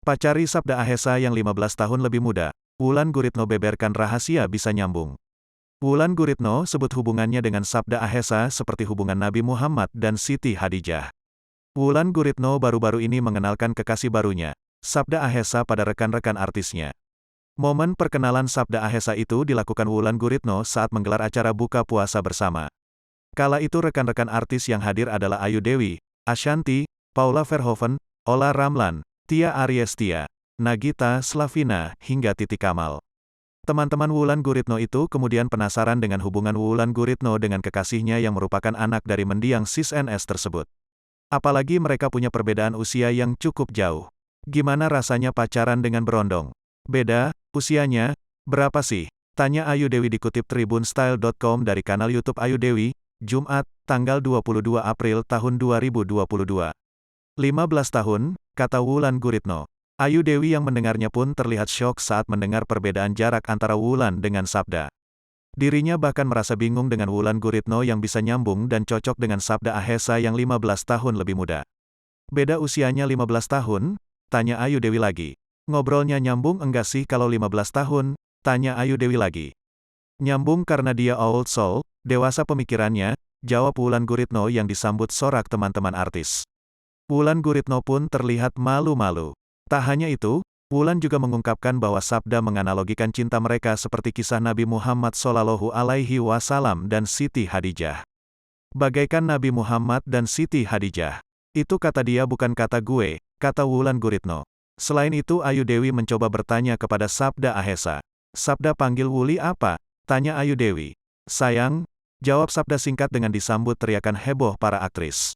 Pacari Sabda Ahesa yang 15 tahun lebih muda, Wulan Guritno beberkan rahasia bisa nyambung. Wulan Guritno sebut hubungannya dengan Sabda Ahesa seperti hubungan Nabi Muhammad dan Siti Hadijah. Wulan Guritno baru-baru ini mengenalkan kekasih barunya, Sabda Ahesa pada rekan-rekan artisnya. Momen perkenalan Sabda Ahesa itu dilakukan Wulan Guritno saat menggelar acara buka puasa bersama. Kala itu rekan-rekan artis yang hadir adalah Ayu Dewi, Ashanty, Paula Verhoeven, Olla Ramlan, Tia Ariestia, Nagita Slavina, hingga Titi Kamal. Teman-teman Wulan Guritno itu kemudian penasaran dengan hubungan Wulan Guritno dengan kekasihnya yang merupakan anak dari mendiang sis-NS tersebut. Apalagi mereka punya perbedaan usia yang cukup jauh. Gimana rasanya pacaran dengan berondong? Beda, usianya, berapa sih? Tanya Ayu Dewi dikutip tribunstyle.com dari kanal YouTube Ayu Dewi, Jumat, tanggal 22 April tahun 2022. 15 tahun, kata Wulan Guritno. Ayu Dewi yang mendengarnya pun terlihat syok saat mendengar perbedaan jarak antara Wulan dengan Sabda. Dirinya bahkan merasa bingung dengan Wulan Guritno yang bisa nyambung dan cocok dengan Sabda Ahesa yang 15 tahun lebih muda. Beda usianya 15 tahun? Tanya Ayu Dewi lagi. Ngobrolnya nyambung enggak sih kalau 15 tahun? Tanya Ayu Dewi lagi. Nyambung karena dia old soul, dewasa pemikirannya, jawab Wulan Guritno yang disambut sorak teman-teman artis. Wulan Guritno pun terlihat malu-malu. Tak hanya itu, Wulan juga mengungkapkan bahwa Sabda menganalogikan cinta mereka seperti kisah Nabi Muhammad SAW dan Siti Hadijah. Bagaikan Nabi Muhammad dan Siti Hadijah. Itu kata dia bukan kata gue, kata Wulan Guritno. Selain itu Ayu Dewi mencoba bertanya kepada Sabda Ahesa. Sabda panggil Wuli apa? Tanya Ayu Dewi. Sayang, jawab Sabda singkat dengan disambut teriakan heboh para aktris.